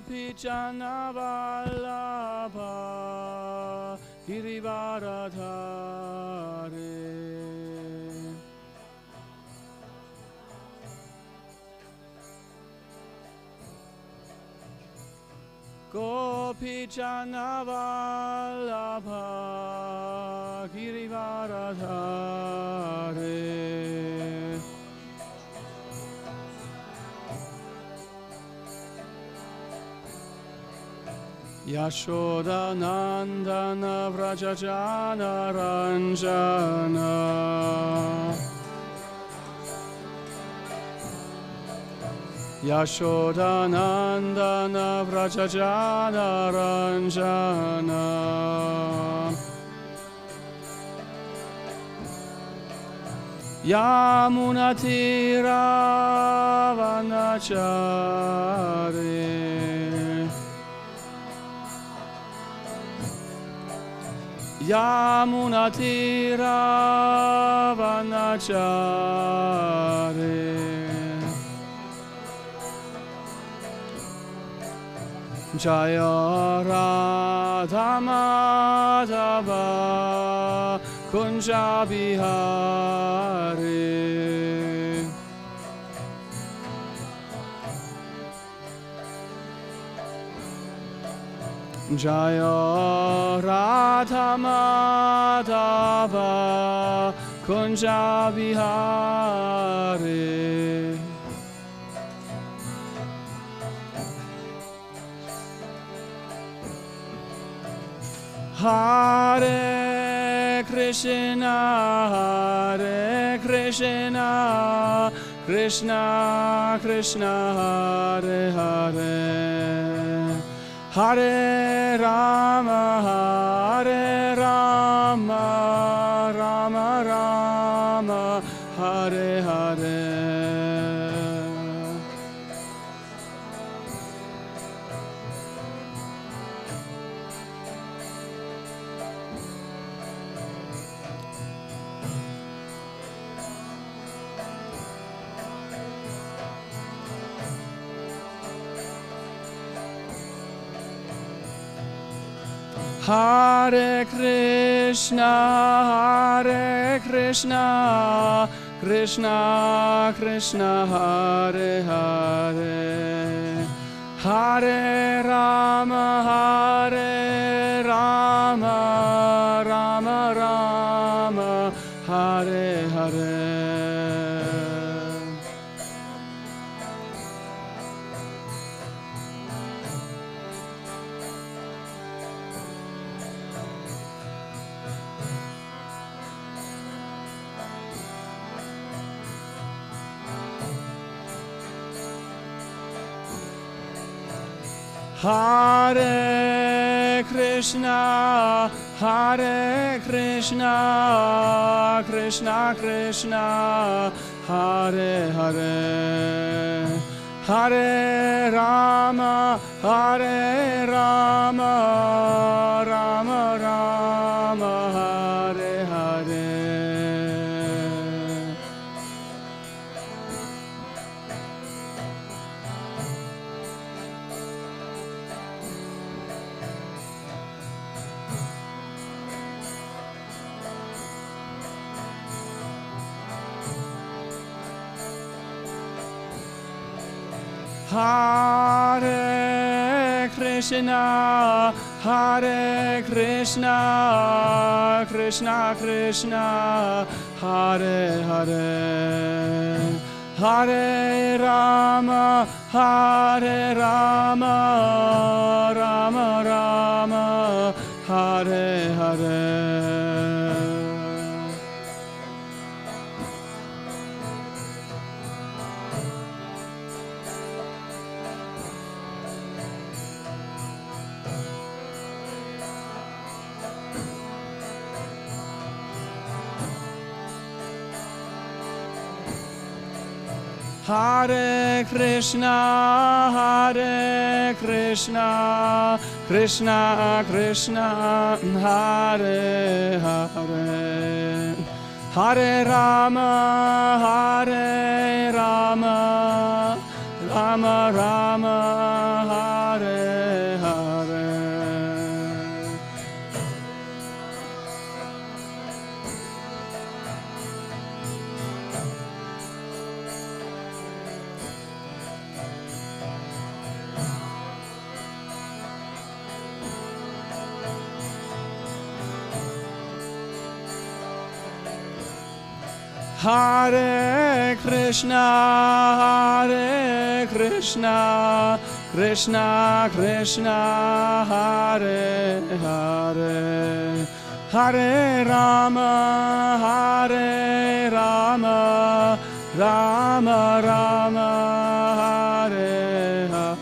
Gopi Jana Vallabha Girivaradhare Gopi Jana Vallabha Girivaradhare Yashoda Nandana Vrajajana Ranjana Yashoda Nandana Vrajajana Ranjana Yamunatira Vanachari Yamunatira Vanachari Jaya Radha Madhava Kunja Bihari Jaya Radha Madhava Kunja Bihari Hare Krishna Krishna Krishna Hare Hare Hare Rama Rama Rama Hare Hare Hare Krishna Krishna Krishna Hare Hare Hare Rama Rama Rama Hare Hare Hare Krishna Krishna Krishna Hare Hare Hare Rama Rama Rama Hare Hare Hare Krishna Krishna Krishna Hare Hare Hare Rama Rama Rama Hare Hare Hare Krishna Krishna Krishna Hare Hare Hare Rama Rama Rama Hare Hare Krishna, Hare Krishna, Krishna Krishna, Hare Hare, Hare Rama, Hare Rama, Rama Rama, Hare Hare.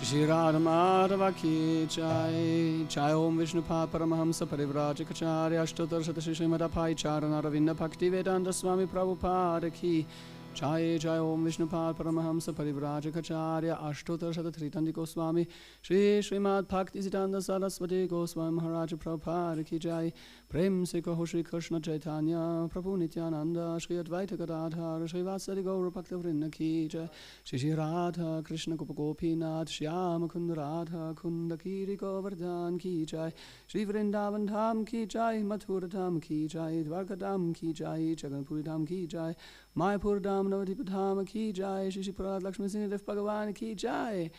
Shri Radha Madhava Ki Jai, Jai Om Vishnupad Paramahamsa Parivrajikacharya Ashtotar Shatashi Srimad Abhay Charana Ravinda Bhaktivedanta Swami Prabhupada Ki Jai, Jai Om Vishnupad Paramahamsa Parivrajikacharya Ashtotar Shatatritandi Goswami Shri Srimad Bhaktisiddhanta Saraswati Goswami Maharaj Prabhupada Ki Jai, Prem Se Kaho Shri Krishna Chaitanya Prabhu Nityananda Shri Advaita Gadadhara Shri Vasadi Gaura Bhaktavrinda Ki Jai, Shri Radha Krishna Gopagopinath Shyama Kunda Radha Kunda Kiri Govardhan Ki Jai, Shri Vrindavan Dham Ki Jai, Mathura Dham Ki Jai, Dwarka Dham Ki Jai, Jaganpuri Dham Ki Jai, Mayapur Dham Navadip Dham Ki Jai, Shri Parad Lakshmi Singh Dev Bhagavan Ki Jai,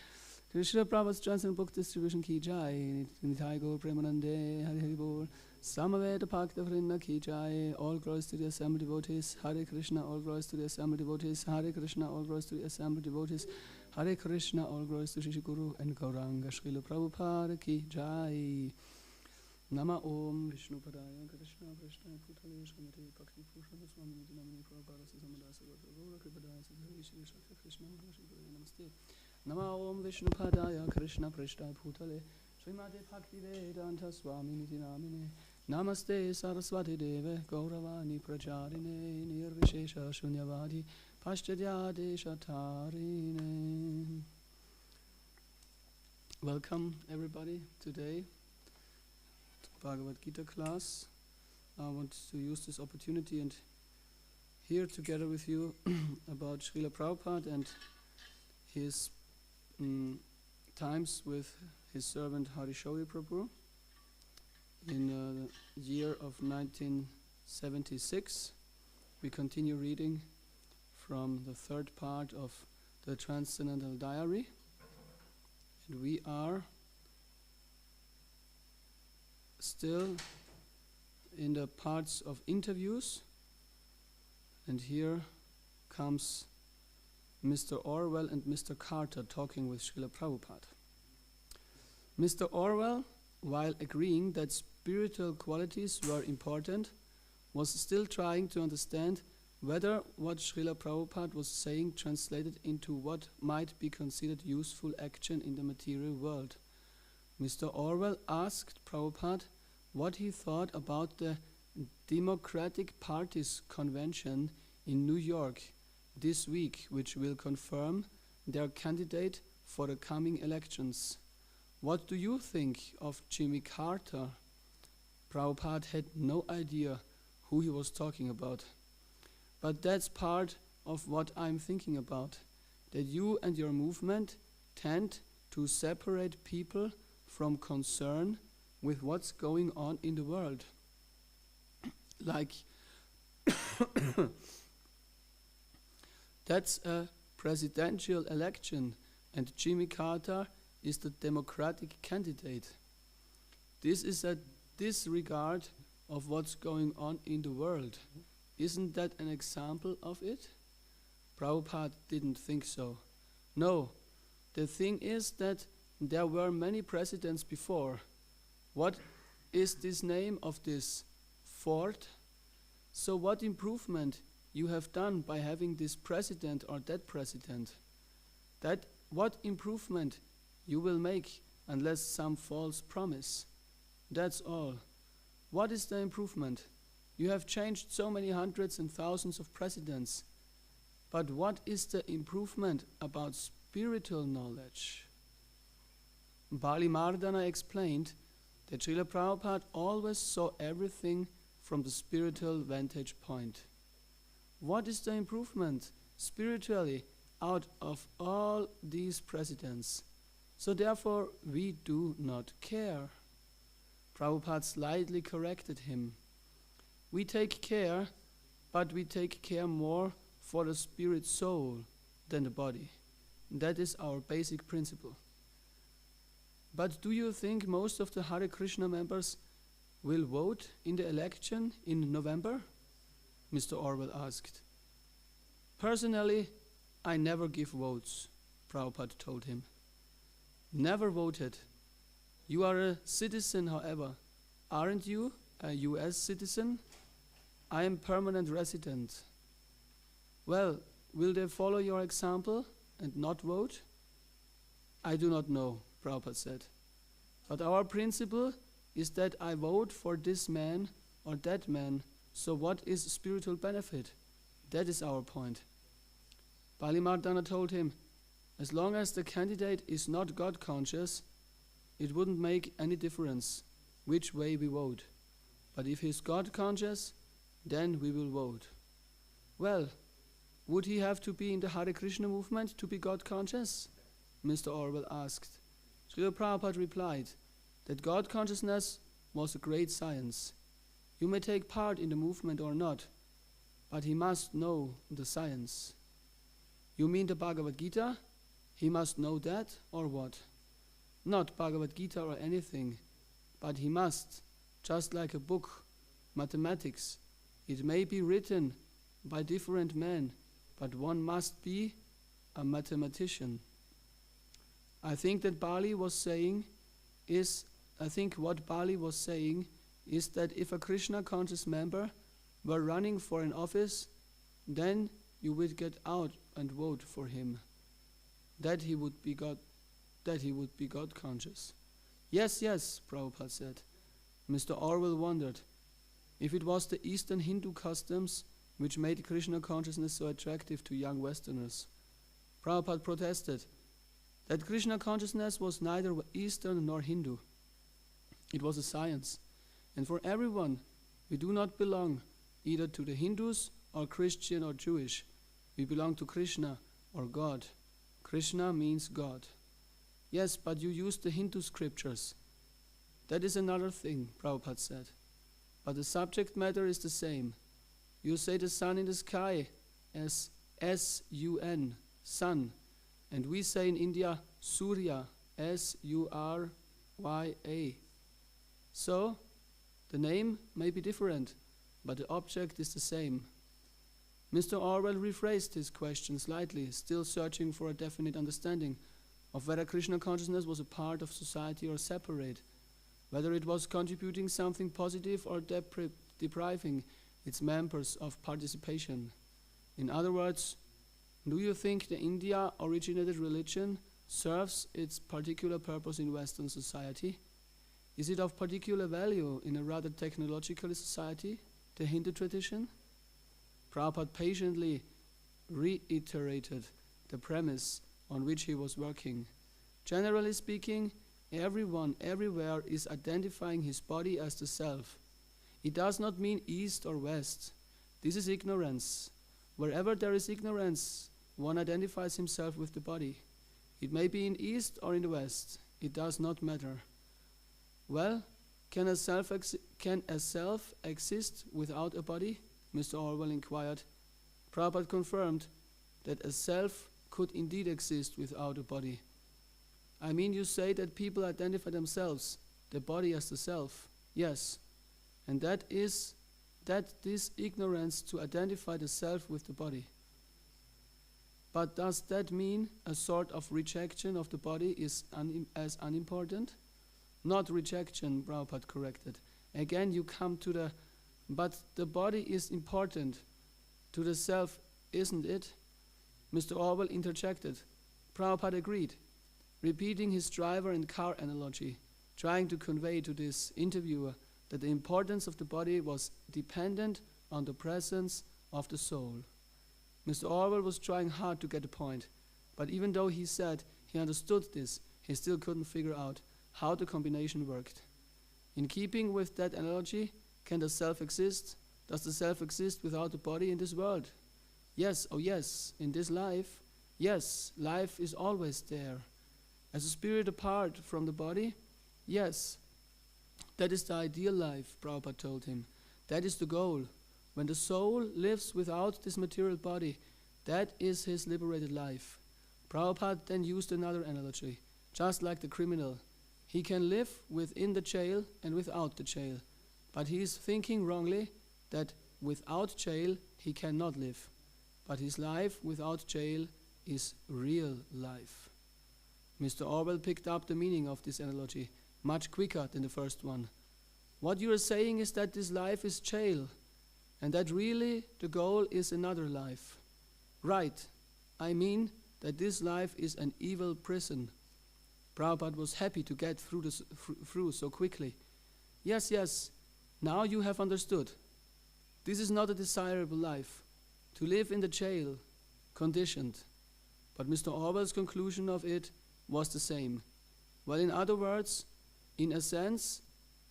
Krishna Prabhupada's Transcendent Book Distribution Ki Jai, Nitai Gaur Premanande Hari Hari Bol, Samaveta Bhaktavrinda Ki Jai, all glories to the assembled devotees, Hare Krishna, all glories to the assembled devotees, Hare Krishna, all glories to the assembled devotees, Hare Krishna, all glories to Shri Guru and Gauranga, Srila Prabhupada Ki Jai. Nama Om Vishnu Padaya Krishna Krishna Putale Shamati Bhakti Bhushan Swami Nidinamini Prabhupada Samadasa Gaura Kripadaya Sadhari Shri Shakti Krishna Namaste. Nama Om Vishnu Padaya Krishna Prishta Bhutale Srimati Bhakti Vedanta Swami Nidinamine Namaste Saraswati Deve Gauravani Prajarine Nirvishesha Shunyavadi Paschadyade Shatarine. Welcome everybody today to Bhagavad Gita class. I want to use this opportunity and hear together with you about Srila Prabhupada and his times with his servant Harishauri Prabhu in the year of 1976. We continue reading from the third part of the Transcendental Diary, and we are still in the parts of interviews, and here comes Mr. Orwell and Mr. Carter talking with Srila Prabhupada. Mr. Orwell, while agreeing that spiritual qualities were important, was still trying to understand whether what Srila Prabhupada was saying translated into what might be considered useful action in the material world. Mr. Orwell asked Prabhupada what he thought about the Democratic Party's convention in New York this week, which will confirm their candidate for the coming elections. What do you think of Jimmy Carter? Prabhupada had no idea who he was talking about. But that's part of what I'm thinking about, that you and your movement tend to separate people from concern with what's going on in the world. Like, that's a presidential election, and Jimmy Carter is the Democratic candidate. This is a disregard of what's going on in the world. Isn't that an example of it? Prabhupada didn't think so. No, the thing is that there were many presidents before. What is this name of this? Ford? So what improvement you have done by having this president or that president? That what improvement you will make unless some false promise? That's all. What is the improvement? You have changed so many hundreds and thousands of presidents. But what is the improvement about spiritual knowledge? Bali Mardana explained that Srila Prabhupada always saw everything from the spiritual vantage point. What is the improvement spiritually out of all these presidents? So therefore we do not care. Prabhupada slightly corrected him. We take care, but we take care more for the spirit soul than the body. That is our basic principle. But do you think most of the Hare Krishna members will vote in the election in November? Mr. Orwell asked. Personally, I never give votes, Prabhupada told him. Never voted. You are a citizen, however. Aren't you a US citizen? I am permanent resident. Well, will they follow your example and not vote? I do not know, Prabhupada said. But our principle is that I vote for this man or that man, so what is spiritual benefit? That is our point. Bali Mardana told him, as long as the candidate is not God conscious, it wouldn't make any difference which way we vote. But if he is God conscious, then we will vote. Well, would he have to be in the Hare Krishna movement to be God conscious? Mr. Orwell asked. Srila Prabhupada replied that God consciousness was a great science. You may take part in the movement or not, but he must know the science. You mean the Bhagavad Gita? He must know that or what? Not Bhagavad Gita or anything, but he must, just like a book, mathematics. It may be written by different men, but one must be a mathematician. I think what Bali was saying is that if a Krishna conscious member were running for an office, then you would get out and vote for him. That he would be God conscious. Yes, Prabhupada said. Mr. Orwell wondered if it was the Eastern Hindu customs which made Krishna consciousness so attractive to young Westerners. Prabhupada protested that Krishna consciousness was neither Eastern nor Hindu. It was a science. And for everyone, we do not belong either to the Hindus or Christian or Jewish. We belong to Krishna or God. Krishna means God. Yes, but you use the Hindu scriptures. That is another thing, Prabhupada said. But the subject matter is the same. You say the sun in the sky as S-U-N, sun. And we say in India, Surya, S-U-R-Y-A. So, the name may be different, but the object is the same. Mr. Orwell rephrased his question slightly, still searching for a definite understanding of whether Krishna consciousness was a part of society or separate, whether it was contributing something positive or depriving its members of participation. In other words, do you think the India-originated religion serves its particular purpose in Western society? Is it of particular value in a rather technological society, the Hindu tradition? Prabhupada patiently reiterated the premise on which he was working. Generally speaking, everyone, everywhere is identifying his body as the self. It does not mean East or West. This is ignorance. Wherever there is ignorance, one identifies himself with the body. It may be in East or in the West. It does not matter. Well, can a self exist without a body? Mr. Orwell inquired. Prabhupada confirmed that a self could indeed exist without a body. I mean, you say that people identify themselves, the body as the self. Yes, and that is this ignorance to identify the self with the body. But does that mean a sort of rejection of the body is as unimportant? Not rejection, Prabhupada corrected. Again, you come to the, but the body is important to the self, isn't it? Mr. Orwell interjected. Prabhupada agreed, repeating his driver and car analogy, trying to convey to this interviewer that the importance of the body was dependent on the presence of the soul. Mr. Orwell was trying hard to get a point, but even though he said he understood this, he still couldn't figure out how the combination worked. In keeping with that analogy, can the self exist? Does the self exist without the body in this world? Yes, oh yes, in this life, yes, life is always there. As a spirit apart from the body? Yes. That is the ideal life, Prabhupada told him. That is the goal. When the soul lives without this material body, that is his liberated life. Prabhupada then used another analogy. Just like the criminal, he can live within the jail and without the jail. But he is thinking wrongly that without jail he cannot live. But his life without jail is real life. Mr. Orwell picked up the meaning of this analogy much quicker than the first one. What you are saying is that this life is jail, and that really the goal is another life. Right, I mean that this life is an evil prison. Prabhupada was happy to get through so quickly. Yes, now you have understood. This is not a desirable life, to live in the jail, conditioned. But Mr. Orwell's conclusion of it was the same. Well, in other words, in a sense,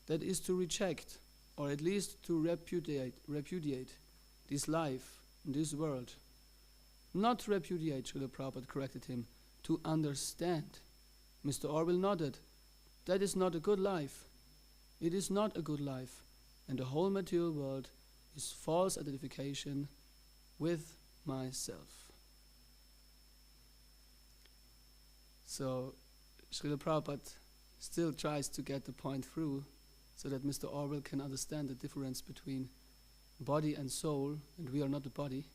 that is to reject, or at least to repudiate this life, this world. Not repudiate, Srila Prabhupada corrected him, to understand. Mr. Orwell nodded. That is not a good life. It is not a good life. And the whole material world is false identification with myself. So, Srila Prabhupada still tries to get the point through so that Mr. Orwell can understand the difference between body and soul, and we are not the body.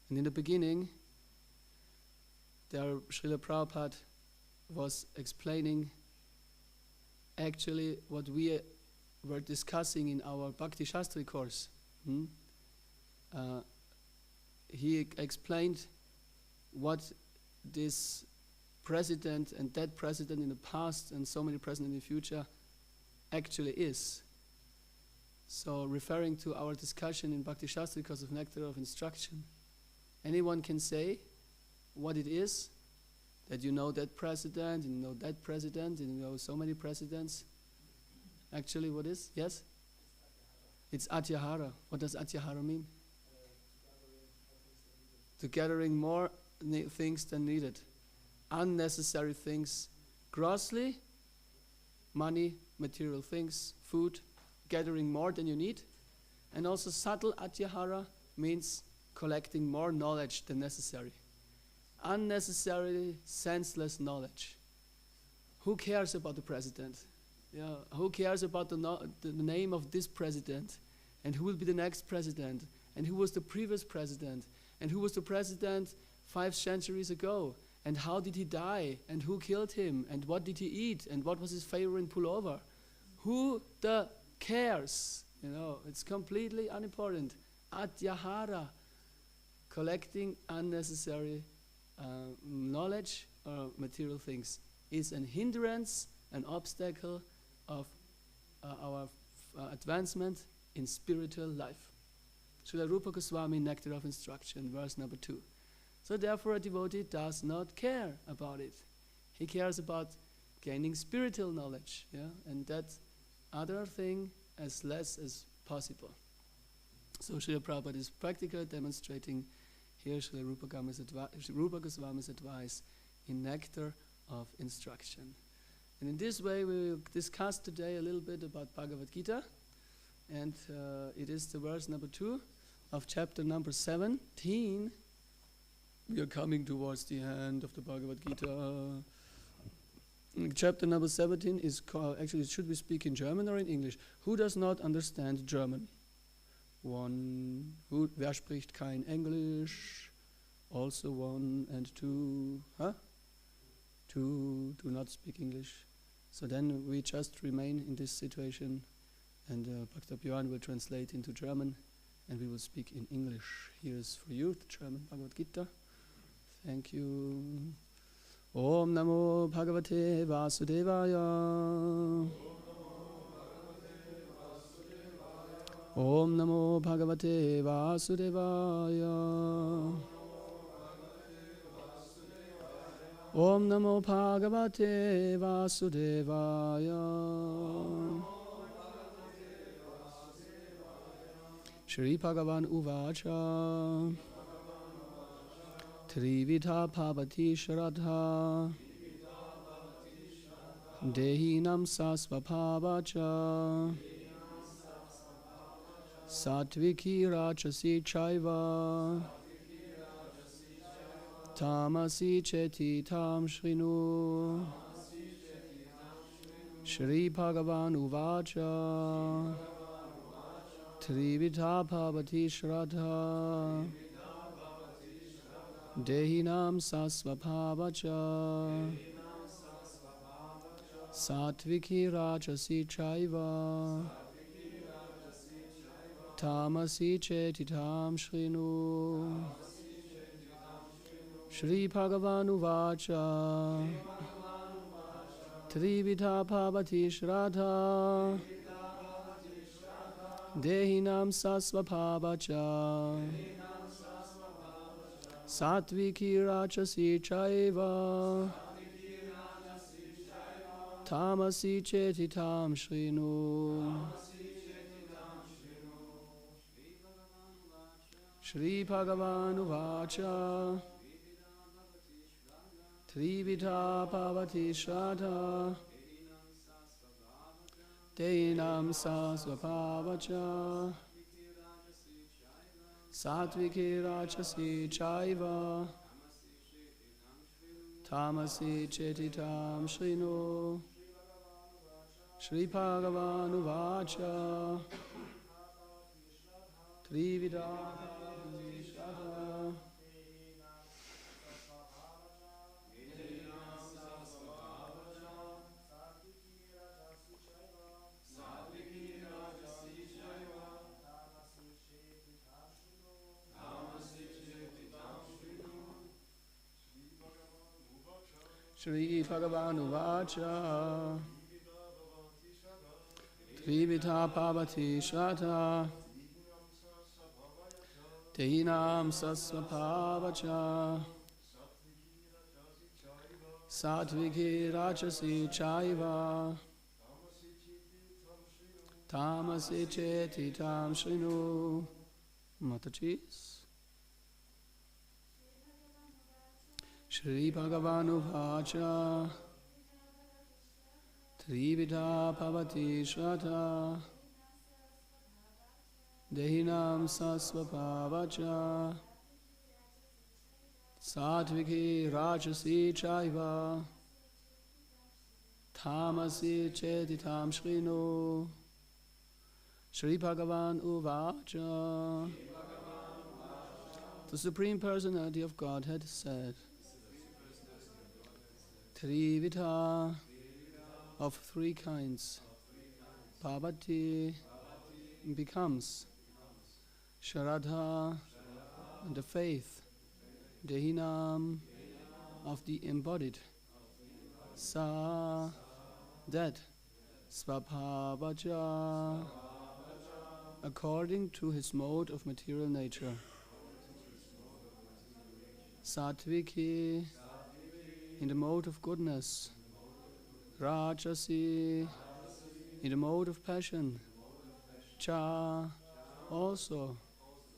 And in the beginning, Srila Prabhupada was explaining actually what we were discussing in our Bhakti Shastri course. He explained what this president and that president in the past and so many presidents in the future actually is. So referring to our discussion in Bhakti Shastri course of Nectar of Instruction, anyone can say what it is, that you know that president, and you know that president, and you know so many presidents. Actually, what is? Yes? It's Atyahara. What does Atyahara mean? To gathering more things than needed. Unnecessary things. Grossly, money, material things, food, gathering more than you need. And also subtle Atyahara means collecting more knowledge than necessary. Unnecessarily senseless knowledge. Who cares about the president? Who cares about the name of this president? And who will be the next president? And who was the previous president? And who was the president 5 centuries ago? And how did he die? And who killed him? And what did he eat? And what was his favorite pullover? Who the cares? It's completely unimportant. Atyahara, collecting unnecessary knowledge or material things, is an hindrance, an obstacle of our advancement in spiritual life. Srila Rupa Goswami, Nectar of Instruction, verse number 2. So therefore a devotee does not care about it. He cares about gaining spiritual knowledge, and that other thing as less as possible. So Srila Prabhupada is practically demonstrating here Srila Rupa Goswami's advice in Nectar of Instruction. And in this way we will discuss today a little bit about Bhagavad Gita, and it is the verse number 2 of chapter number 17. We are coming towards the end of the Bhagavad Gita. Chapter number 17 is called, actually should we speak in German or in English? Who does not understand German? One. Wer spricht kein Englisch? Also 1 and 2. 2 do not speak English. So then we just remain in this situation, and Bhakta Björn will translate into German, and we will speak in English. Here is for you the German Bhagavad Gita. Thank you. Om Namo Bhagavate Vasudevaya. Om Namo Bhagavate Vasudevaya. Om Namo Bhagavate Vasudevaya. Shri Bhagavan Uvacha. Trivita Pavati Shraddha Dehinam sasvabhavacha Satviki rajasi chaiva Tamasi cheti tam shrinu Shri Bhagavan uvacha Trivita bhavati shraddha Dehinam sasvabhavacha Satviki rajasi chaiva Tamasi chetitam shrinu Shri Bhagavan uvacha Trivita bhavati shraddha Dehinam sasvabhavacha Satviki rajasi chaiva Tamasi chetitam shrinu Shri Bhagavan uvacha Trivita bhavati shraddha Dehinam sasvabhavacha Satviki rajasi chaiva Tamasi chetitam shrinu Shri Bhagavan uvacha Trivita bhavati shraddha Shri Bhagavan uvacha Trivita bhavati shraddha Dehinam sasvabhavacha Satviki rajasi chaiva Tamasi chetitam shrinu Matajis Shri Bhagavan uvacha Trivita bhavati shraddha Dehinam sasvabhavacha Satviki rajasi chaiva Tamasi chetitam shrinu Shri Bhagavan uvacha The Supreme Personality of Godhead said Trivita of three kinds Bhavati becomes Shraddha the faith Dehinam of the embodied Sa that Svabhavaja according to his mode of material nature Satviki in the mode of goodness Rajasi in the mode of passion Cha also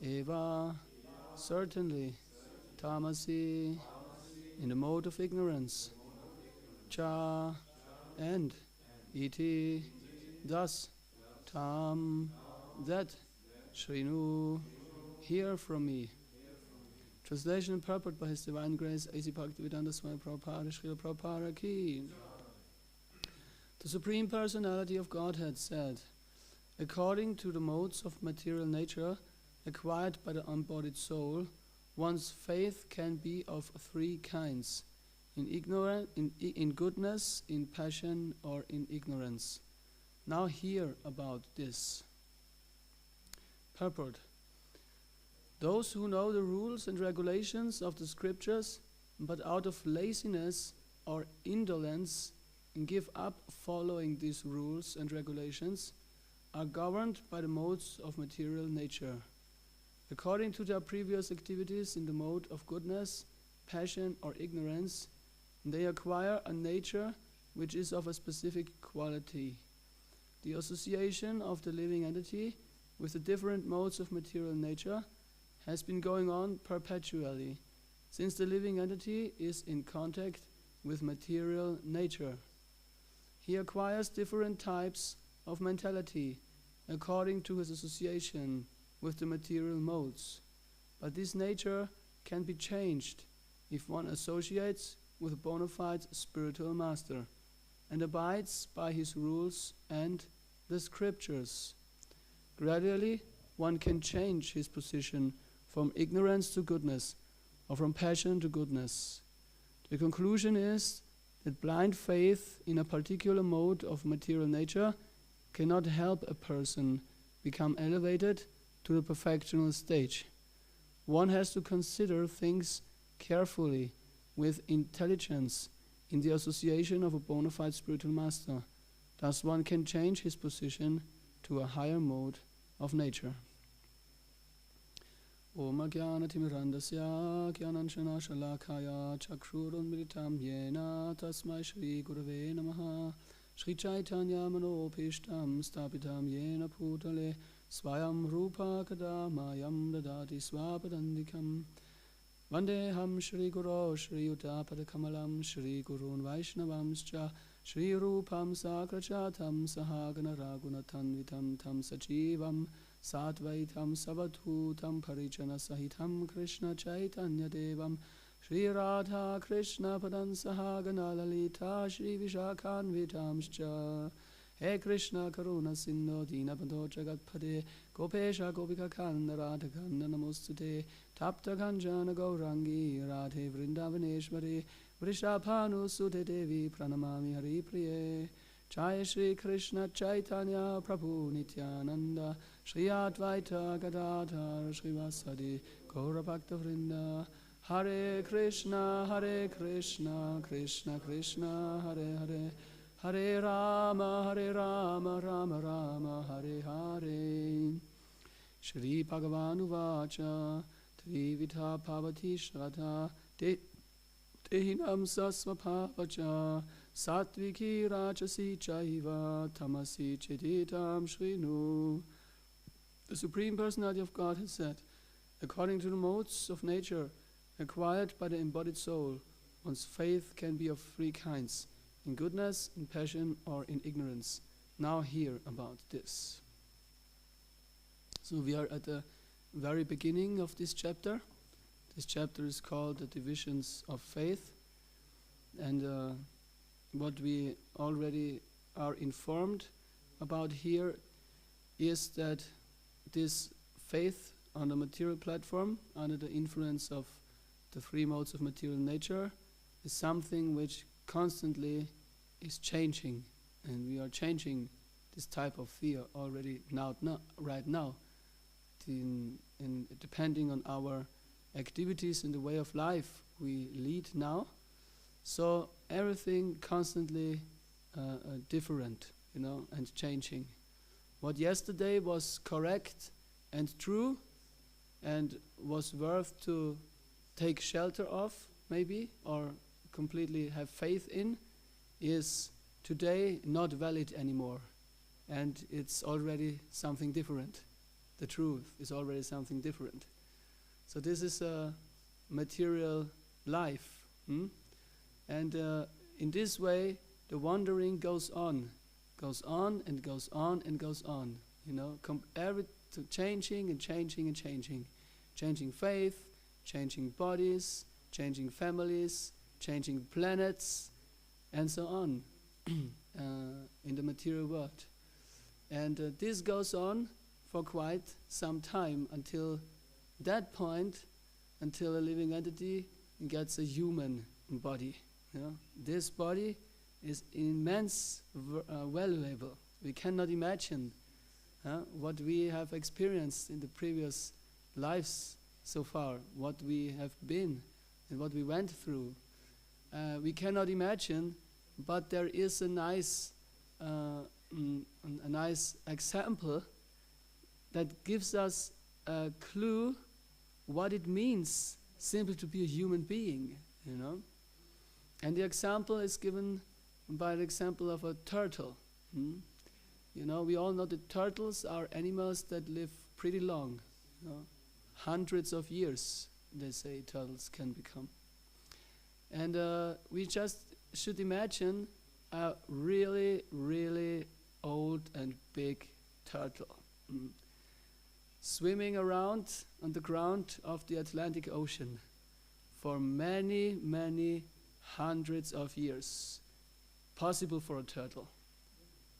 Eva certainly Tamasi in the mode of ignorance Cha and Iti thus Tam that Shrinu hear from me. Translation and purport by His Divine Grace A.C. Bhaktivedanta Swami Prabhupada Srila Prabhupada Ki. The Supreme Personality of Godhead said, according to the modes of material nature acquired by the embodied soul, one's faith can be of three kinds, in goodness, in passion, or in ignorance. Now hear about this. Purport. Those who know the rules and regulations of the scriptures, but out of laziness or indolence give up following these rules and regulations, are governed by the modes of material nature. According to their previous activities in the mode of goodness, passion, or ignorance, they acquire a nature which is of a specific quality. The association of the living entity with the different modes of material nature has been going on perpetually, since the living entity is in contact with material nature. he acquires different types of mentality according to his association with the material modes. But this nature can be changed if one associates with a bona fide spiritual master and abides by his rules and the scriptures. Gradually, one can change his position from ignorance to goodness, or from passion to goodness. The conclusion is that blind faith in a particular mode of material nature cannot help a person become elevated to the perfectional stage. One has to consider things carefully with intelligence in the association of a bona fide spiritual master. Thus one can change his position to a higher mode of nature. Om Jnana-timirandasya Jnananshana Shalakaya Chakrurunmilitam Yena Tasmai Shri Gurave Namaha Shri Chaitanya Manopishtam Stapitam Yena Putale Swayam Rupa Kadamayam Dadati Swapadandikam Vandeham Shri Guru Shri Uttapada Kamalam Shri Gurun Vaishnavamscha Shri Rupam Sakrachatam Sahagana Ragunatanvitam Tam Sajivam Satvaitam Savathutam Parichana Sahitam Krishna Chaitanya Devam Shri Radha Krishna Padan Sahagana Lalita Shri Vishakhan Vitamscha He Krishna Karuna Sindhu Dinabandho Jagatpade Gopesha Gopika Kanda Radha Kanda Namostute Tapta Kanjana Gaurangi Radhe Vrindavaneshwari Vrishapanu Sute Devi Pranamami Hari Priye Jai Shri Krishna Chaitanya Prabhu Nityananda Shri Advaita Gadadhar Shri Vasadi Gaura Bhakta Vrinda Hare Krishna Krishna Krishna Hare Hare Hare Rama Rama Rama Hare Hare Shri Bhagavan Uvacha Trivita Pavati Shraddha Tehinam Sasvapavacha Satviki Rajasi Chaiva Tamasi Cheditam Shrinu. The Supreme Personality of God has said, according to the modes of nature acquired by the embodied soul, one's faith can be of three kinds: in goodness, in passion, or in ignorance. Now hear about this. So we are at the very beginning of this chapter. This chapter is called The Divisions of Faith, and what we already are informed about here is that this faith on the material platform, under the influence of the three modes of material nature, is something which constantly is changing, and we are changing this type of fear already right now, depending on our activities in the way of life we lead now. So everything constantly different, and changing. What yesterday was correct and true and was worth to take shelter of, maybe, or completely have faith in, is today not valid anymore, and it's already something different. The truth is already something different. So this is a material life, and in this way the wandering goes on and goes on and goes on. Changing and changing and changing, changing faith, changing bodies, changing families, changing planets, and so on in the material world. And this goes on for quite some time until that point, until a living entity gets a human body. This body is immense valuable. We cannot imagine what we have experienced in the previous lives so far, what we have been and what we went through. We cannot imagine, but there is a nice example that gives us a clue what it means simply to be a human being, And the example is given by the example of a turtle. We all know that turtles are animals that live pretty long. Hundreds of years, they say, turtles can become. And we just should imagine a really, really old and big turtle swimming around on the ground of the Atlantic Ocean for many, many hundreds of years. Possible for a turtle.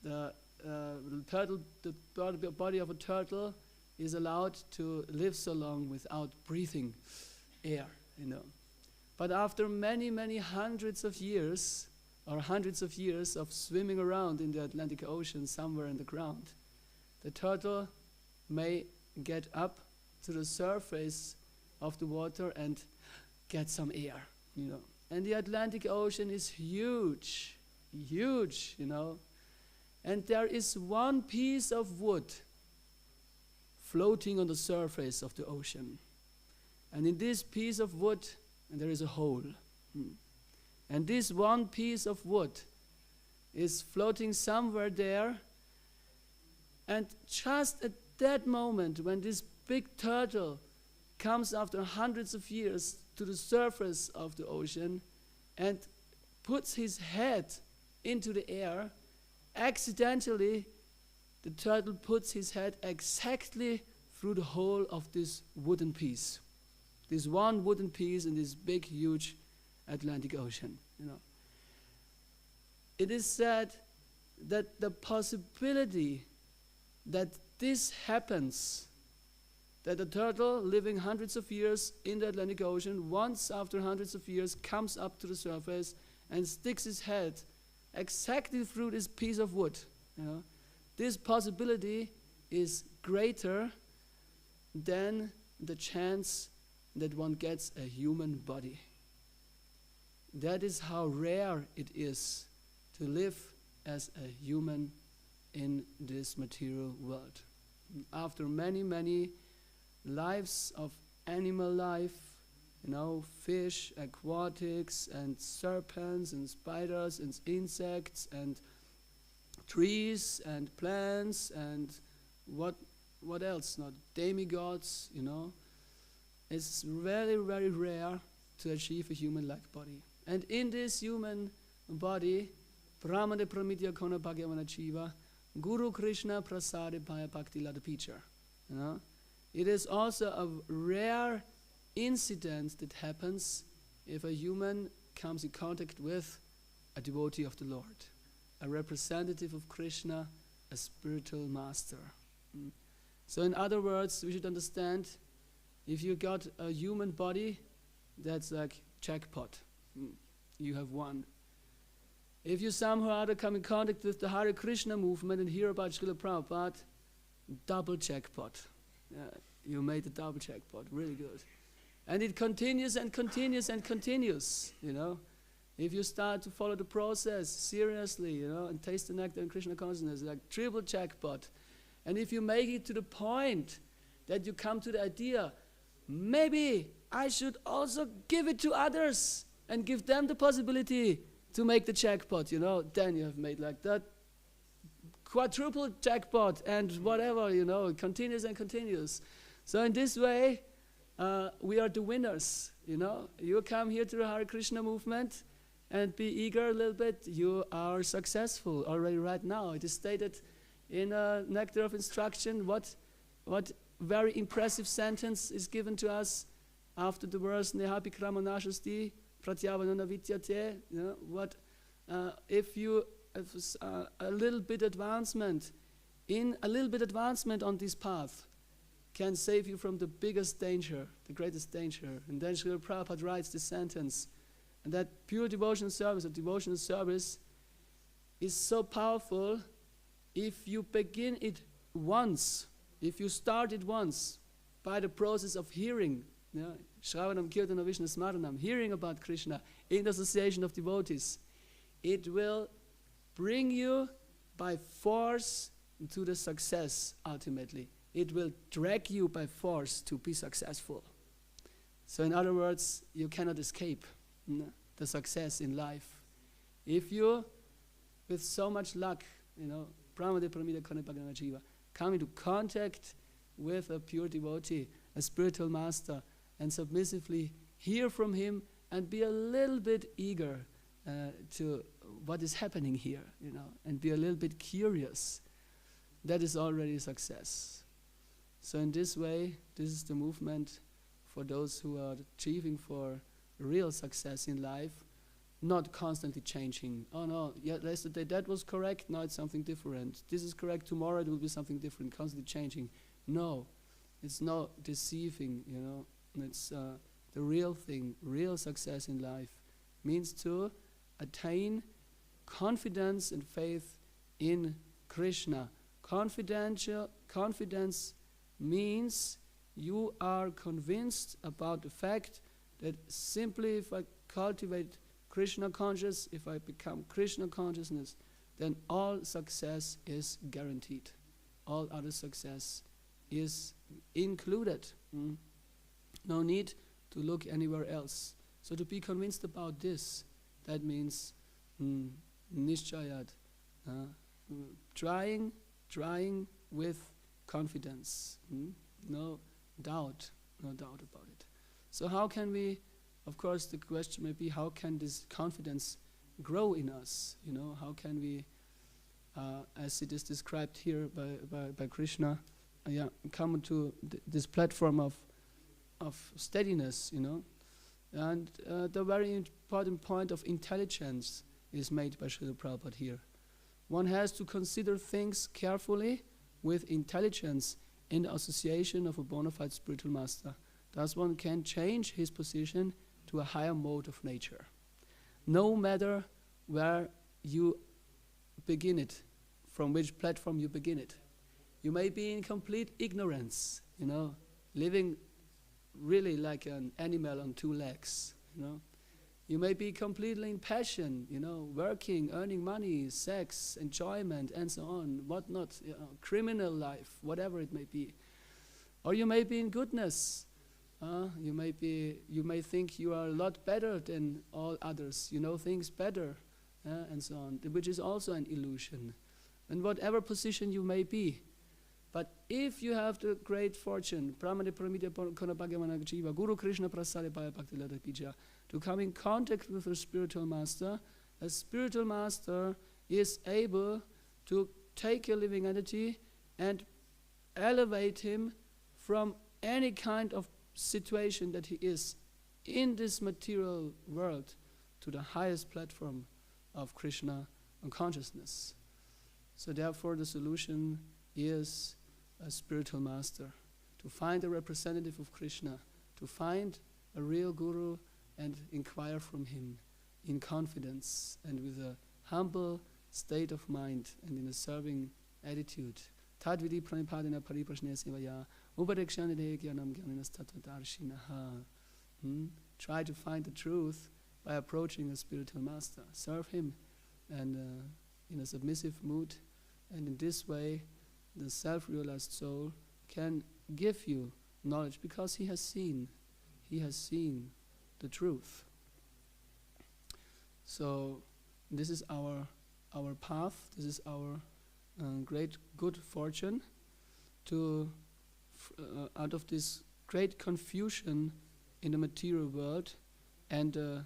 The body of a turtle is allowed to live so long without breathing air, But after many, many hundreds of years of swimming around in the Atlantic Ocean somewhere in the ground, the turtle may get up to the surface of the water and get some air, And the Atlantic Ocean is huge, And there is one piece of wood floating on the surface of the ocean. And in this piece of wood, there is a hole. And this one piece of wood is floating somewhere there. And just at that moment, when this big turtle comes after hundreds of years to the surface of the ocean and puts his head into the air, accidentally, the turtle puts his head exactly through the hole of this wooden piece. This one wooden piece in this big, huge Atlantic Ocean, It is said that the possibility that this happens, that a turtle living hundreds of years in the Atlantic Ocean, once after hundreds of years, comes up to the surface and sticks his head exactly through this piece of wood. This possibility is greater than the chance that one gets a human body. That is how rare it is to live as a human in this material world. After many, many lives of animal life, fish, aquatics, and serpents, and spiders, and insects, and trees, and plants, and what else? Not demigods, It's very, very rare to achieve a human-like body. And in this human body, Brahmane Pramitya Kona Bhagavana Chiva, Guru Krishna Prasade Bhaya Bhakti Lada Picha. It is also a rare incident that happens if a human comes in contact with a devotee of the Lord, a representative of Krishna, a spiritual master. So in other words, we should understand, if you got a human body, that's like jackpot. You have won. If you somehow or other come in contact with the Hare Krishna movement and hear about Srila Prabhupada, double jackpot. You made a double jackpot, really good. And it continues and continues and continues, If you start to follow the process seriously, and taste the nectar and Krishna consciousness, like triple jackpot. And if you make it to the point that you come to the idea, maybe I should also give it to others and give them the possibility to make the jackpot, then you have made like that quadruple jackpot and whatever, it continues and continues. So in this way, we are the winners, You come here to the Hare Krishna movement and be eager a little bit, you are successful already right now. It is stated in Nectar of Instruction what very impressive sentence is given to us after the verse Nehapi Kramanashasti Pratyavanana Vidyate. If a little bit advancement on this path can save you from the biggest danger, the greatest danger. And then Srila Prabhupada writes this sentence, and that pure devotional service is so powerful if you begin it once, if you start it once by the process of hearing, Shravanam Kirtanam Vishnu Smaranam, hearing about Krishna in the association of devotees, it will bring you by force to the success ultimately. It will drag you by force to be successful. So in other words, you cannot escape the success in life. If you, with so much luck, Pramade Pramida Kanipagana Jiva, come into contact with a pure devotee, a spiritual master, and submissively hear from him and be a little bit eager to what is happening here, and be a little bit curious. That is already success. So in this way, this is the movement for those who are achieving for real success in life, not constantly changing. Oh no, yesterday that was correct, now it's something different. This is correct, tomorrow it will be something different, constantly changing. No, it's not deceiving, It's the real thing. Real success in life means to attain confidence and faith in Krishna. Confidence means you are convinced about the fact that simply if I cultivate Krishna consciousness, if I become Krishna consciousness, then all success is guaranteed. All other success is included. No need to look anywhere else. So to be convinced about this, that means nishchayat, trying with confidence. No doubt about it. So how can we, of course the question may be, how can this confidence grow in us? How can we, as it is described here by Krishna, come to this platform of steadiness, And the very important point of intelligence is made by Srila Prabhupada here. One has to consider things carefully with intelligence in the association of a bona fide spiritual master. Thus one can change his position to a higher mode of nature. No matter where you begin it, from which platform you begin it. You may be in complete ignorance, living really like an animal on two legs, You may be completely in passion, working, earning money, sex, enjoyment, and so on, whatnot, criminal life, whatever it may be. Or you may be in goodness. You may think you are a lot better than all others. You know things better, and so on, which is also an illusion. In whatever position you may be. But if you have the great fortune, Guru Krishna to come in contact with a spiritual master is able to take a living entity and elevate him from any kind of situation that he is in this material world to the highest platform of Krishna and consciousness. So therefore the solution is a spiritual master, to find a representative of Krishna, to find a real guru and inquire from him in confidence and with a humble state of mind and in a serving attitude. Tadvidi pranipadina pariprashneya sevaya upadekshanide gyanam gyaninas tattvadarshinaha. Try to find the truth by approaching a spiritual master. Serve him and in a submissive mood, and in this way the self-realized soul can give you knowledge because he has seen the truth. So this is our path, this is our great good fortune to out of this great confusion in the material world and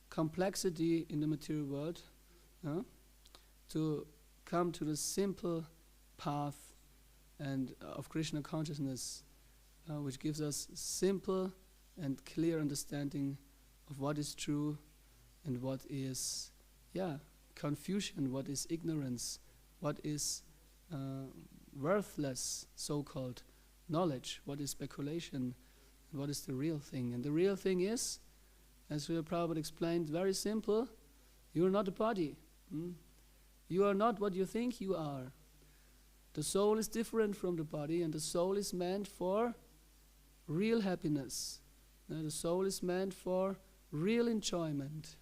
complexity in the material world, to come to the simple path and of Krishna consciousness, which gives us simple and clear understanding of what is true and what is confusion, what is ignorance, what is worthless so-called knowledge, what is speculation, and what is the real thing. And the real thing is, as Srila Prabhupada explained, very simple: you are not a body. You are not what you think you are. The soul is different from the body, and the soul is meant for real happiness. The soul is meant for real enjoyment.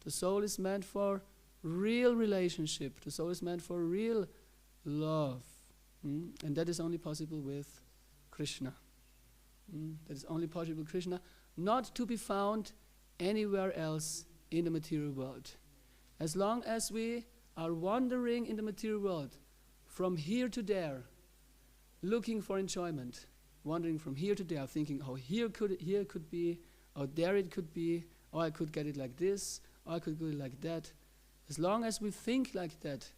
The soul is meant for real relationship. The soul is meant for real love. And that is only possible with Krishna. That is only possible with Krishna, not to be found anywhere else in the material world. As long as we are wandering in the material world, from here to there, looking for enjoyment, wandering from here to there, thinking, oh, here could be, or there it could be, or I could get it like this, I could do it like that. As long as we think like that,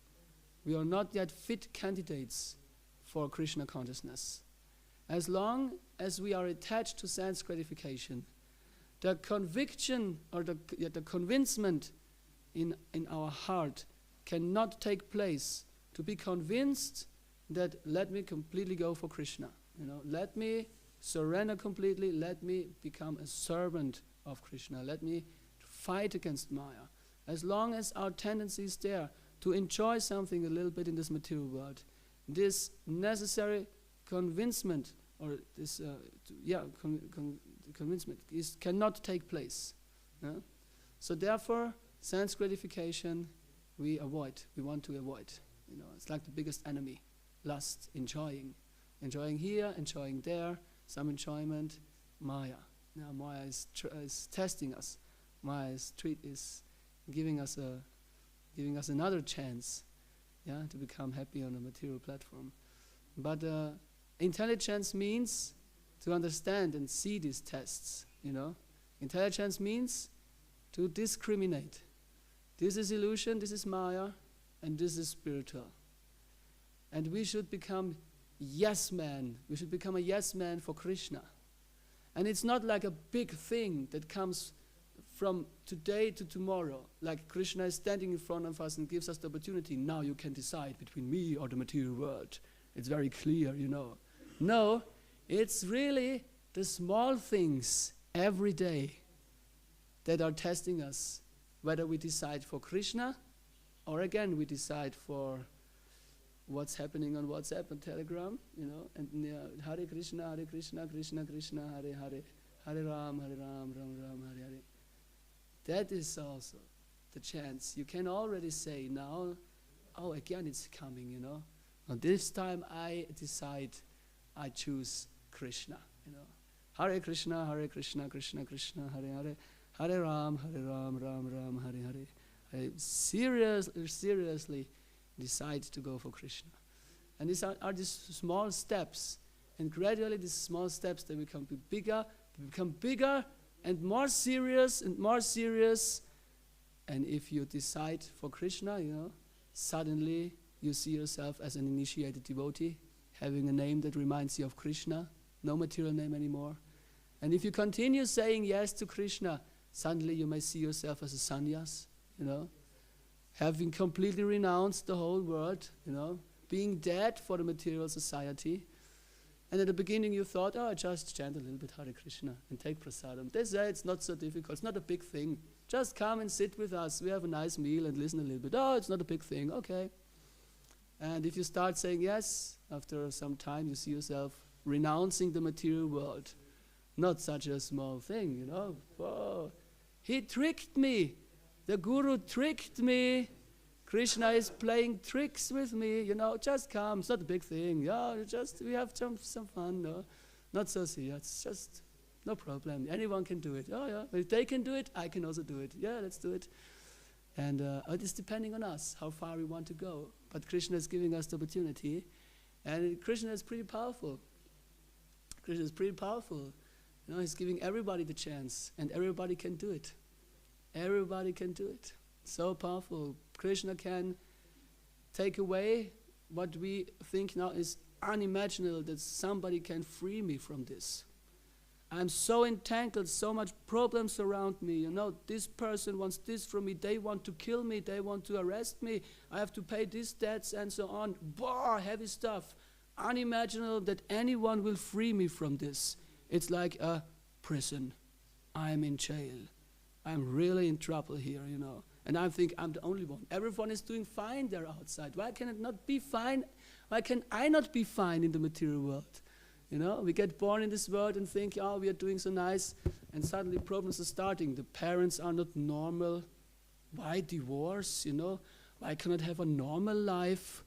we are not yet fit candidates for Krishna consciousness. As long as we are attached to sense gratification, the conviction or the convincement in our heart cannot take place to be convinced that let me completely go for Krishna. Let me surrender completely, let me become a servant of Krishna, let me fight against Maya. As long as our tendency is there to enjoy something a little bit in this material world, this necessary convincement or this convincement cannot take place. So therefore, sense gratification we want to avoid. It's like the biggest enemy. Lust, enjoying here, enjoying there, some enjoyment. Maya. Now Maya is testing us. Maya is giving us another chance, to become happy on a material platform. But intelligence means to understand and see these tests. Intelligence means to discriminate. This is illusion, this is Maya, and this is spiritual. And we should become yes man. We should become a yes man for Krishna. And it's not like a big thing that comes from today to tomorrow. Like Krishna is standing in front of us and gives us the opportunity. Now you can decide between me or the material world. It's very clear, No, it's really the small things every day that are testing us, whether we decide for Krishna or again we decide for what's happening on WhatsApp and Telegram, and Hare Krishna, Krishna Krishna, Hare Hare, Hare Ram, Ram Ram, Hare Hare. That is also the chance. You can already say now, again it's coming, Now this time I decide, I choose Krishna, Hare Krishna, Krishna Krishna, Hare Hare, Hare Ram, Ram Ram, Hare Hare. I seriously decide to go for Krishna. And these are these small steps. And gradually these small steps, they become bigger and more serious and more serious. And if you decide for Krishna, suddenly you see yourself as an initiated devotee, having a name that reminds you of Krishna, no material name anymore. And if you continue saying yes to Krishna, suddenly you may see yourself as a sannyas, having completely renounced the whole world, being dead for the material society. And at the beginning you thought, just chant a little bit Hare Krishna and take prasadam. They say it's not so difficult, it's not a big thing. Just come and sit with us, we have a nice meal and listen a little bit. It's not a big thing, okay. And if you start saying yes, after some time you see yourself renouncing the material world. Not such a small thing, Whoa. He tricked me. The Guru tricked me. Krishna is playing tricks with me, just come, it's not a big thing. We have some fun, no? Not so serious, just no problem. Anyone can do it. If they can do it, I can also do it. Yeah, let's do it. And it is depending on us, how far we want to go. But Krishna is giving us the opportunity. And Krishna is pretty powerful. Krishna is pretty powerful. He's giving everybody the chance, and everybody can do it. Everybody can do it. So powerful. Krishna can take away what we think now is unimaginable, that somebody can free me from this. I'm so entangled, so much problems around me. This person wants this from me. They want to kill me. They want to arrest me. I have to pay these debts and so on. Heavy stuff. Unimaginable that anyone will free me from this. It's like a prison. I'm in jail. I'm really in trouble here, And I think I'm the only one. Everyone is doing fine there outside. Why can it not be fine? Why can I not be fine in the material world? We get born in this world and think, we are doing so nice. And suddenly problems are starting. The parents are not normal. Why divorce, Why cannot have a normal life?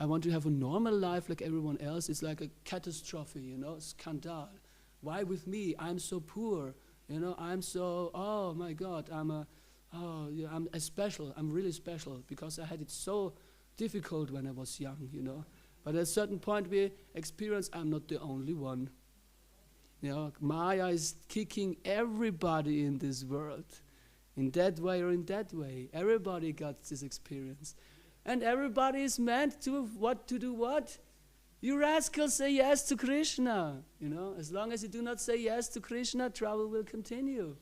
I want to have a normal life like everyone else. It's like a catastrophe, scandal. Why with me? I'm so poor. I'm so, oh my God, I'm special. I'm really special because I had it so difficult when I was young, But at a certain point we experience I'm not the only one. Maya is kicking everybody in this world. in that way or in that way. Everybody got this experience. And everybody is meant to do what? You rascals, say yes to Krishna. As long as you do not say yes to Krishna, trouble will continue.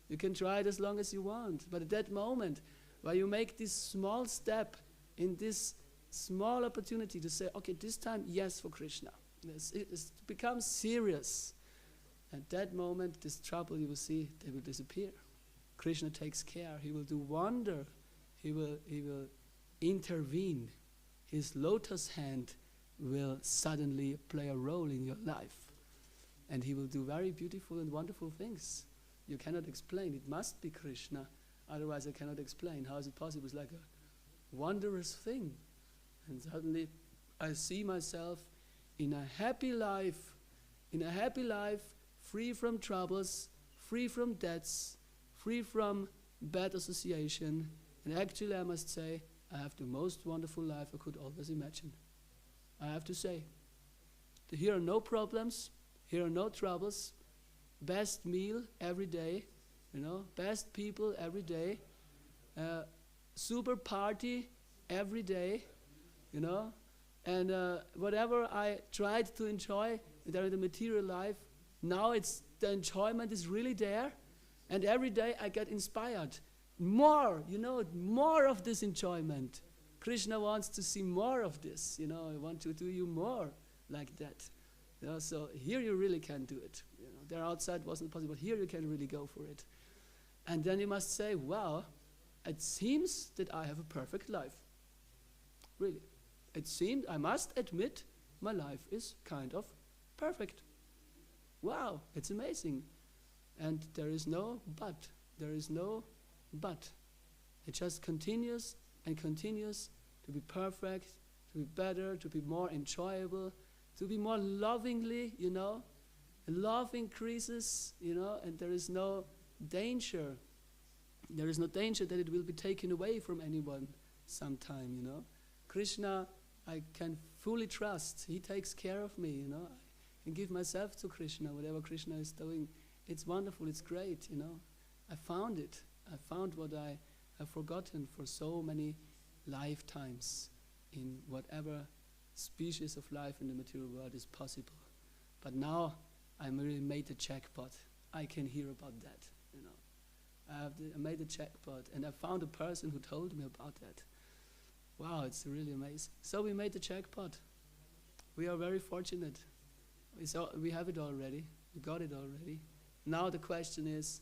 You can try it as long as you want. But at that moment, where you make this small step in this small opportunity to say, okay, this time, yes for Krishna. It becomes serious. At that moment, this trouble you will see, they will disappear. Krishna takes care. He will do wonder. He will intervene. His lotus hand will suddenly play a role in your life. And he will do very beautiful and wonderful things. You cannot explain. It must be Krishna. Otherwise I cannot explain. How is it possible? It's like a wondrous thing. And suddenly I see myself in a happy life, free from troubles, free from debts, free from bad association. And actually I must say, I have the most wonderful life I could always imagine. I have to say. Here are no problems, here are no troubles, best meal every day, best people every day, super party every day, and whatever I tried to enjoy in the material life, now the enjoyment is really there, and every day I get inspired. More, more of this enjoyment. Krishna wants to see more of this, I want to do you more like that. So here you really can do it. There outside wasn't possible, here you can really go for it. And then you must say, wow, it seems that I have a perfect life. Really. It seemed, I must admit, my life is kind of perfect. Wow, it's amazing. And there is no but. There is no but. It just continues and continues to be perfect, to be better, to be more enjoyable, to be more lovingly, Love increases, and there is no danger. There is no danger that it will be taken away from anyone sometime, Krishna, I can fully trust. He takes care of me, I can give myself to Krishna, whatever Krishna is doing. It's wonderful, it's great, I found it. I found what I have forgotten for so many lifetimes in whatever species of life in the material world is possible. But now I really made a jackpot. I can hear about that, I made a jackpot, and I found a person who told me about that. Wow, it's really amazing. So we made the jackpot. We are very fortunate. We have it already. We got it already. Now the question is,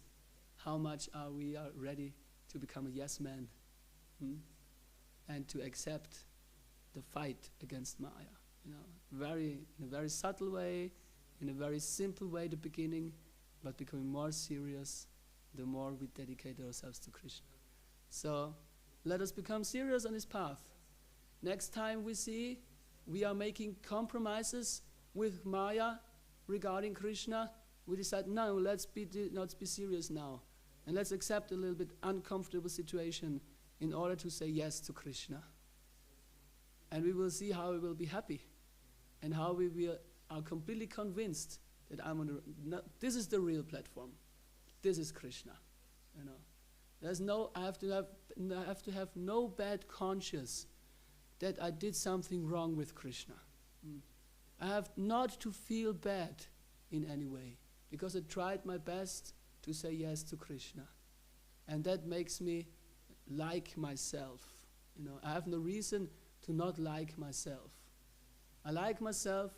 how much are we ready to become a yes man, and to accept the fight against Maya? In a very subtle way, in a very simple way, the beginning, but becoming more serious the more we dedicate ourselves to Krishna. So let us become serious on this path. Next time we see we are making compromises with Maya regarding Krishna, we decide, no, let's be serious now. And let's accept a little bit uncomfortable situation in order to say yes to Krishna. And we will see how we will be happy, and how we are completely convinced that this is the real platform. This is Krishna. I have to have no bad conscience that I did something wrong with Krishna. I have not to feel bad in any way, because I tried my best to say yes to Krishna. And that makes me like myself. I have no reason to not like myself. I like myself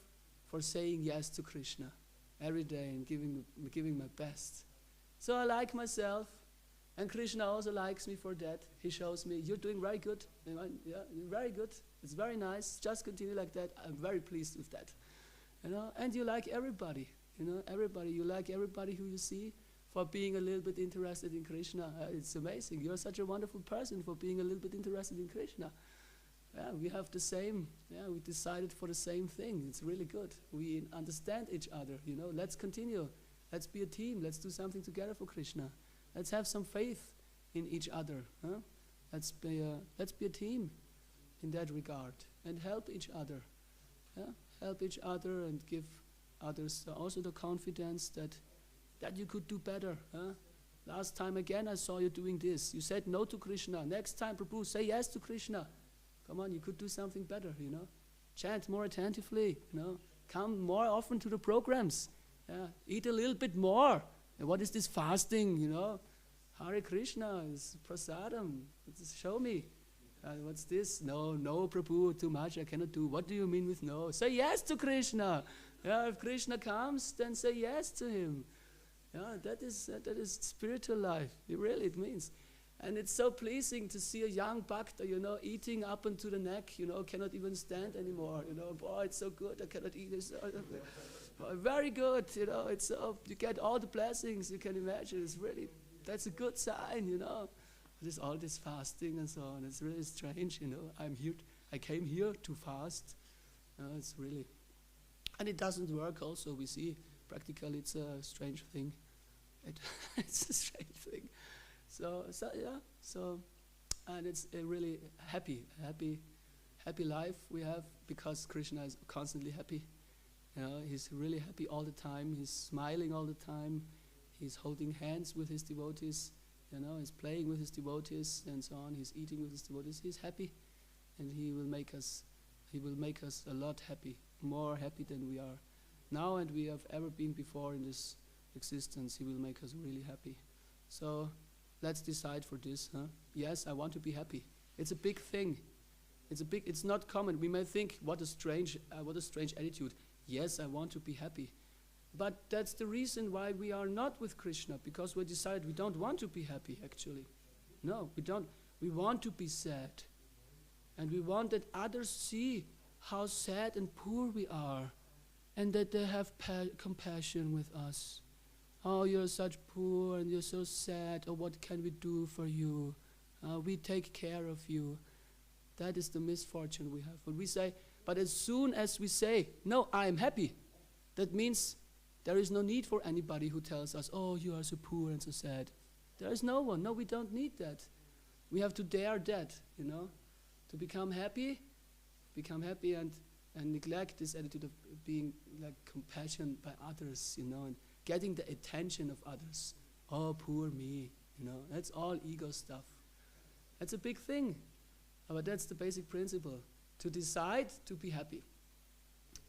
for saying yes to Krishna every day and giving my best. So I like myself, and Krishna also likes me for that. He shows me, you're doing very good. Yeah, you're very good. It's very nice. Just continue like that. I'm very pleased with that. And you like everybody. Everybody. You like everybody who you see for being a little bit interested in Krishna. It's amazing. You're such a wonderful person for being a little bit interested in Krishna. Yeah, we have the same. Yeah, we decided for the same thing. It's really good. We understand each other. Let's continue. Let's be a team. Let's do something together for Krishna. Let's have some faith in each other. Huh? Let's be a team in that regard, and help each other. Yeah? Help each other and give others also the confidence that you could do better. Huh? Last time again I saw you doing this. You said no to Krishna. Next time, Prabhu, say yes to Krishna. Come on, you could do something better, Chant more attentively, Come more often to the programs. Yeah. Eat a little bit more. And what is this fasting, Hare Krishna is prasadam. Show me. What's this? No, Prabhu, too much, I cannot do. What do you mean with no? Say yes to Krishna. Yeah, if Krishna comes, then say yes to him. Yeah, that is spiritual life. It means. And it's so pleasing to see a young bhakta, eating up into the neck, cannot even stand anymore. Boy, it's so good, I cannot eat this. Very good, it's you get all the blessings you can imagine. That's a good sign, There's all this fasting and so on. It's really strange, I came here to fast. It's really, and it doesn't work also. We see practically it's a strange thing. It's a strange thing. So, and it's a really happy life we have because Krishna is constantly happy. He's really happy all the time. He's smiling all the time. He's holding hands with his devotees. He's playing with his devotees and so on. He's eating with his devotees. He's happy, and he will make us a lot happy, more happy than we are now and we have ever been before in this existence. He will make us really happy. So let's decide for this. Yes, I want to be happy. It's a big thing. It's not common. We may think, what a strange attitude. Yes, I want to be happy. But that's the reason why we are not with Krishna, because we decided we don't want to be happy, actually. No, we don't. We want to be sad. And we want that others see how sad and poor we are, and that they have compassion with us. Oh, you're such poor and you're so sad. Oh, what can we do for you? We take care of you. That is the misfortune we have. When we say, but as soon as we say, no, I am happy, that means there is no need for anybody who tells us, oh, you are so poor and so sad. There is no one. No, we don't need that. We have to dare that, to become happy and neglect this attitude of being like compassion by others, and getting the attention of others. Oh, poor me, that's all ego stuff. That's a big thing, but that's the basic principle. To decide to be happy.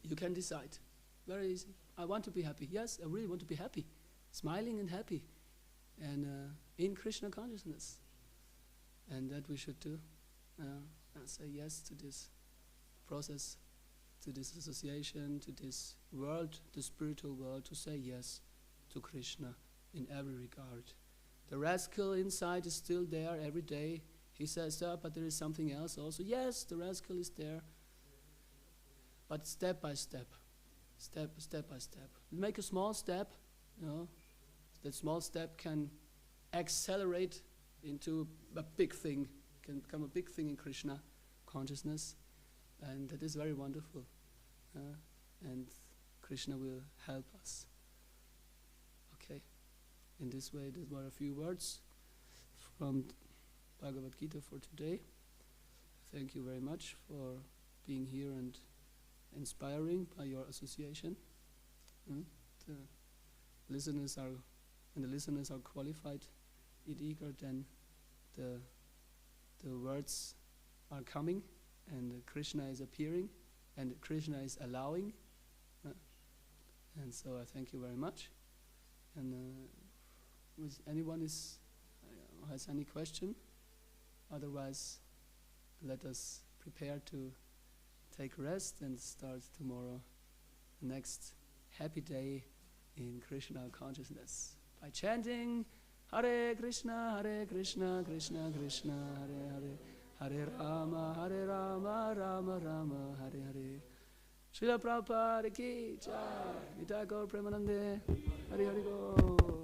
You can decide. Very easy. I want to be happy. Yes, I really want to be happy. Smiling and happy. And in Krishna consciousness. And that we should do. Say yes to this process, to this association, to this world, the spiritual world, to say yes to Krishna in every regard. The rascal inside is still there every day. He says, but there is something else also. Yes, the rascal is there. But step by step. Step by step. Make a small step, that small step can accelerate into a big thing, can become a big thing in Krishna consciousness, and that is very wonderful. And Krishna will help us. Okay, in this way, these were a few words from Bhagavad Gita for today. Thank you very much for being here and inspiring by your association. The listeners are qualified, eager, then the words are coming, and Krishna is appearing, and Krishna is allowing. And so I thank you very much. And if anyone has any question, otherwise let us prepare to take rest and start tomorrow the next happy day in Krishna consciousness by chanting Hare Krishna, Krishna Krishna, Hare Hare, Hare Rama, Rama Rama, Hare Hare. Srila Prabhupada ki jai. Nitya Gaur Premanande. Hare Hare Gaur.